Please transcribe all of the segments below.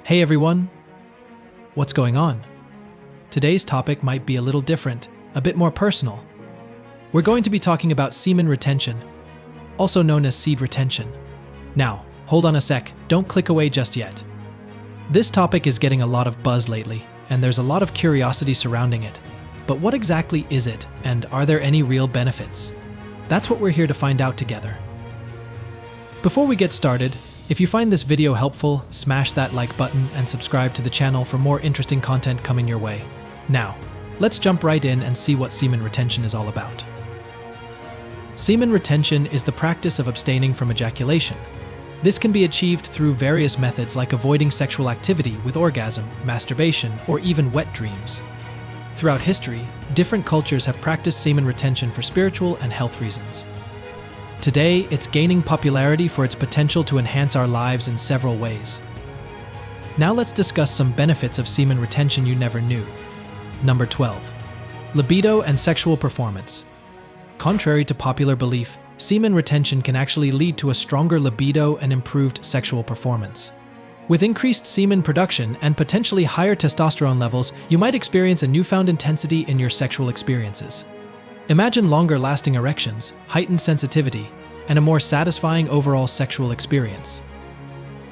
Hey everyone! What's going on? Today's topic might be a little different, a bit more personal. We're going to be talking about semen retention, also known as seed retention. Now, hold on a sec, don't click away just yet. This topic is getting a lot of buzz lately, and there's a lot of curiosity surrounding it. But what exactly is it, and are there any real benefits? That's what we're here to find out together. Before we get started, if you find this video helpful, smash that like button and subscribe to the channel for more interesting content coming your way. Now, let's jump right in and see what semen retention is all about. Semen retention is the practice of abstaining from ejaculation. This can be achieved through various methods like avoiding sexual activity with orgasm, masturbation, or even wet dreams. Throughout history, different cultures have practiced semen retention for spiritual and health reasons. Today, it's gaining popularity for its potential to enhance our lives in several ways. Now let's discuss some benefits of semen retention you never knew. Number 12. Libido and sexual performance. Contrary to popular belief, semen retention can actually lead to a stronger libido and improved sexual performance. With increased semen production and potentially higher testosterone levels, you might experience a newfound intensity in your sexual experiences. Imagine longer-lasting erections, heightened sensitivity, and a more satisfying overall sexual experience.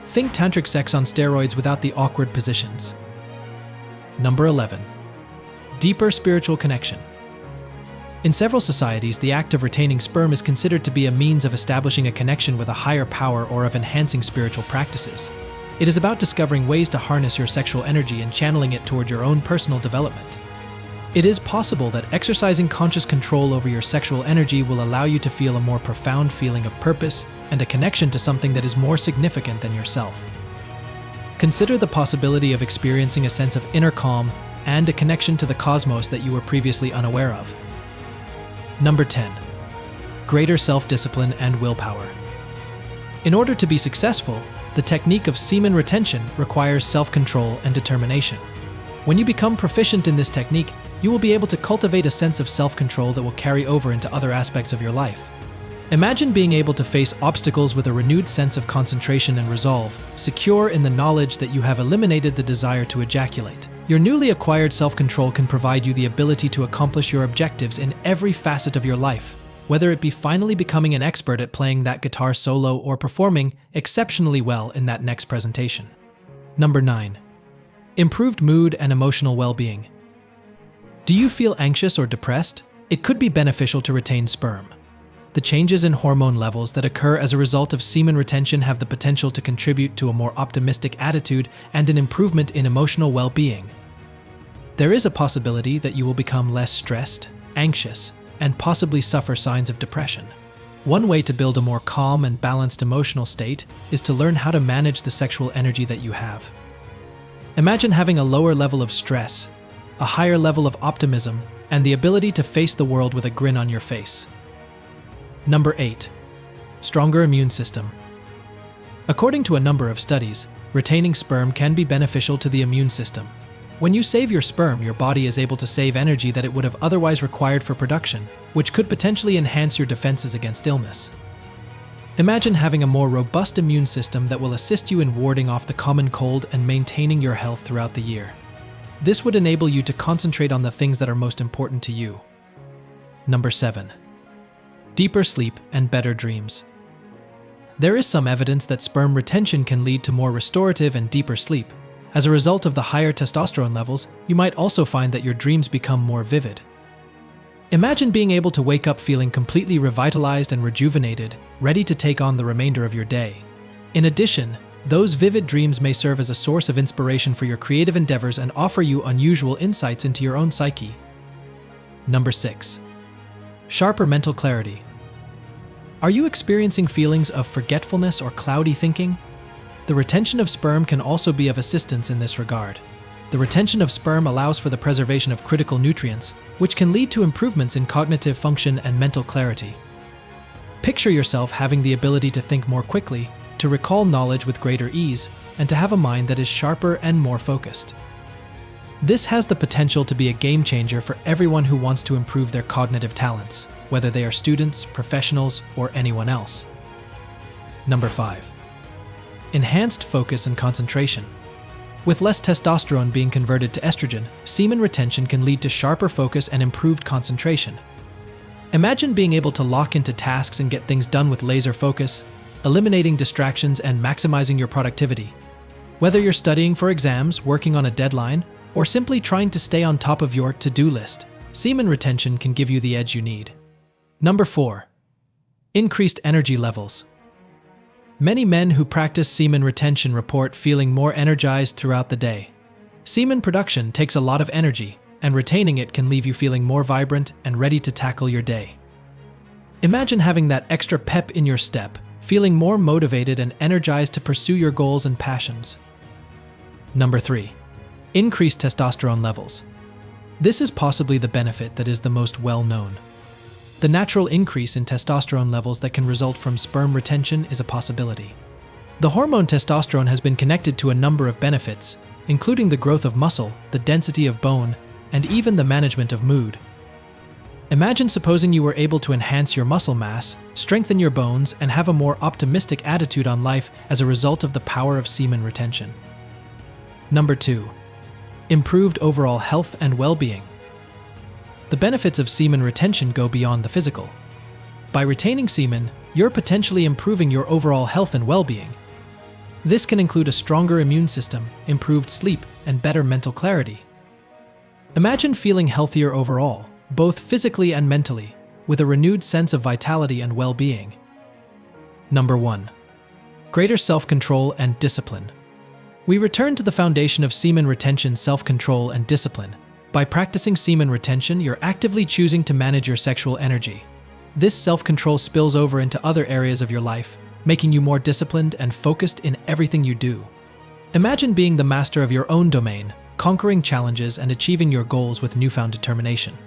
Think tantric sex on steroids without the awkward positions. Number 11. Deeper spiritual connection. In several societies, the act of retaining sperm is considered to be a means of establishing a connection with a higher power or of enhancing spiritual practices. It is about discovering ways to harness your sexual energy and channeling it toward your own personal development. It is possible that exercising conscious control over your sexual energy will allow you to feel a more profound feeling of purpose and a connection to something that is more significant than yourself. Consider the possibility of experiencing a sense of inner calm and a connection to the cosmos that you were previously unaware of. Number 10. Greater self-discipline and willpower. In order to be successful, the technique of semen retention requires self-control and determination. When you become proficient in this technique, you will be able to cultivate a sense of self-control that will carry over into other aspects of your life. Imagine being able to face obstacles with a renewed sense of concentration and resolve, secure in the knowledge that you have eliminated the desire to ejaculate. Your newly acquired self-control can provide you the ability to accomplish your objectives in every facet of your life, whether it be finally becoming an expert at playing that guitar solo or performing exceptionally well in that next presentation. Number 9. Improved mood and emotional well-being. Do you feel anxious or depressed? It could be beneficial to retain sperm. The changes in hormone levels that occur as a result of semen retention have the potential to contribute to a more optimistic attitude and an improvement in emotional well-being. There is a possibility that you will become less stressed, anxious, and possibly suffer signs of depression. One way to build a more calm and balanced emotional state is to learn how to manage the sexual energy that you have. Imagine having a lower level of stress, a higher level of optimism, and the ability to face the world with a grin on your face. Number 8. Stronger immune system. According to a number of studies, retaining sperm can be beneficial to the immune system. When you save your sperm, your body is able to save energy that it would have otherwise required for production, which could potentially enhance your defenses against illness. Imagine having a more robust immune system that will assist you in warding off the common cold and maintaining your health throughout the year. This would enable you to concentrate on the things that are most important to you. Number 7. Deeper sleep and better dreams. There is some evidence that sperm retention can lead to more restorative and deeper sleep. As a result of the higher testosterone levels, you might also find that your dreams become more vivid. Imagine being able to wake up feeling completely revitalized and rejuvenated, ready to take on the remainder of your day. In addition, those vivid dreams may serve as a source of inspiration for your creative endeavors and offer you unusual insights into your own psyche. Number 6. Sharper mental clarity. Are you experiencing feelings of forgetfulness or cloudy thinking? The retention of sperm can also be of assistance in this regard. The retention of sperm allows for the preservation of critical nutrients, which can lead to improvements in cognitive function and mental clarity. Picture yourself having the ability to think more quickly, to recall knowledge with greater ease, and to have a mind that is sharper and more focused. This has the potential to be a game changer for everyone who wants to improve their cognitive talents, whether they are students, professionals, or anyone else. Number 5. Enhanced focus and concentration. With less testosterone being converted to estrogen, semen retention can lead to sharper focus and improved concentration. Imagine being able to lock into tasks and get things done with laser focus, eliminating distractions and maximizing your productivity. Whether you're studying for exams, working on a deadline, or simply trying to stay on top of your to-do list, semen retention can give you the edge you need. Number 4. Increased energy levels. Many men who practice semen retention report feeling more energized throughout the day. Semen production takes a lot of energy, and retaining it can leave you feeling more vibrant and ready to tackle your day. Imagine having that extra pep in your step, feeling more motivated and energized to pursue your goals and passions. Number 3. Increased testosterone levels. This is possibly the benefit that is the most well-known. The natural increase in testosterone levels that can result from sperm retention is a possibility. The hormone testosterone has been connected to a number of benefits, including the growth of muscle, the density of bone, and even the management of mood. Imagine supposing you were able to enhance your muscle mass, strengthen your bones, and have a more optimistic attitude on life as a result of the power of semen retention. Number 2. Improved overall health and well-being. The benefits of semen retention go beyond the physical. By retaining semen, you're potentially improving your overall health and well-being. This can include a stronger immune system, improved sleep, and better mental clarity. Imagine feeling healthier overall, both physically and mentally, with a renewed sense of vitality and well-being. Number 1. Greater self-control and discipline. We return to the foundation of semen retention: self-control and discipline. By practicing semen retention, you're actively choosing to manage your sexual energy. This self-control spills over into other areas of your life, making you more disciplined and focused in everything you do. Imagine being the master of your own domain, conquering challenges and achieving your goals with newfound determination.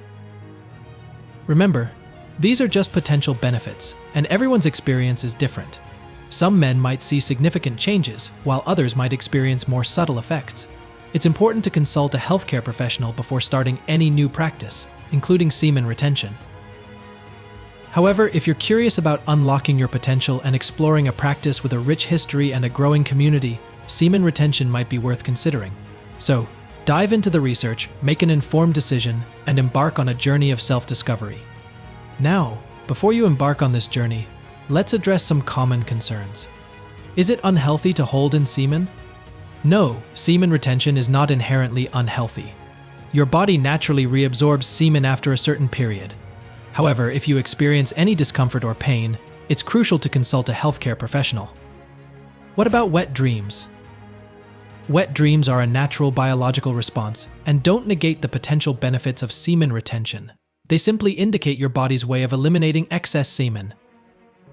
Remember, these are just potential benefits, and everyone's experience is different. Some men might see significant changes, while others might experience more subtle effects. It's important to consult a healthcare professional before starting any new practice, including semen retention. However, if you're curious about unlocking your potential and exploring a practice with a rich history and a growing community, semen retention might be worth considering. So, dive into the research, make an informed decision, and embark on a journey of self-discovery. Now, before you embark on this journey, let's address some common concerns. Is it unhealthy to hold in semen? No, semen retention is not inherently unhealthy. Your body naturally reabsorbs semen after a certain period. However, if you experience any discomfort or pain, it's crucial to consult a healthcare professional. What about wet dreams? Wet dreams are a natural biological response and don't negate the potential benefits of semen retention. They simply indicate your body's way of eliminating excess semen.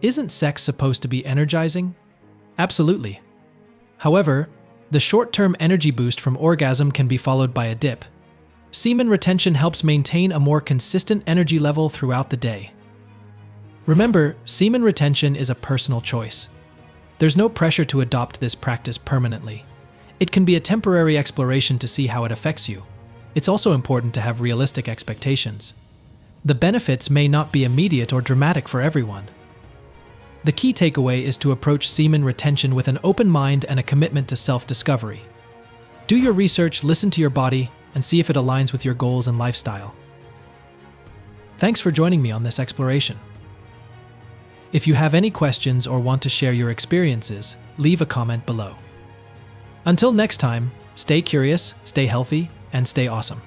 Isn't sex supposed to be energizing? Absolutely. However, the short-term energy boost from orgasm can be followed by a dip. Semen retention helps maintain a more consistent energy level throughout the day. Remember, semen retention is a personal choice. There's no pressure to adopt this practice permanently. It can be a temporary exploration to see how it affects you. It's also important to have realistic expectations. The benefits may not be immediate or dramatic for everyone. The key takeaway is to approach semen retention with an open mind and a commitment to self-discovery. Do your research, listen to your body, and see if it aligns with your goals and lifestyle. Thanks for joining me on this exploration. If you have any questions or want to share your experiences, leave a comment below. Until next time, stay curious, stay healthy, and stay awesome.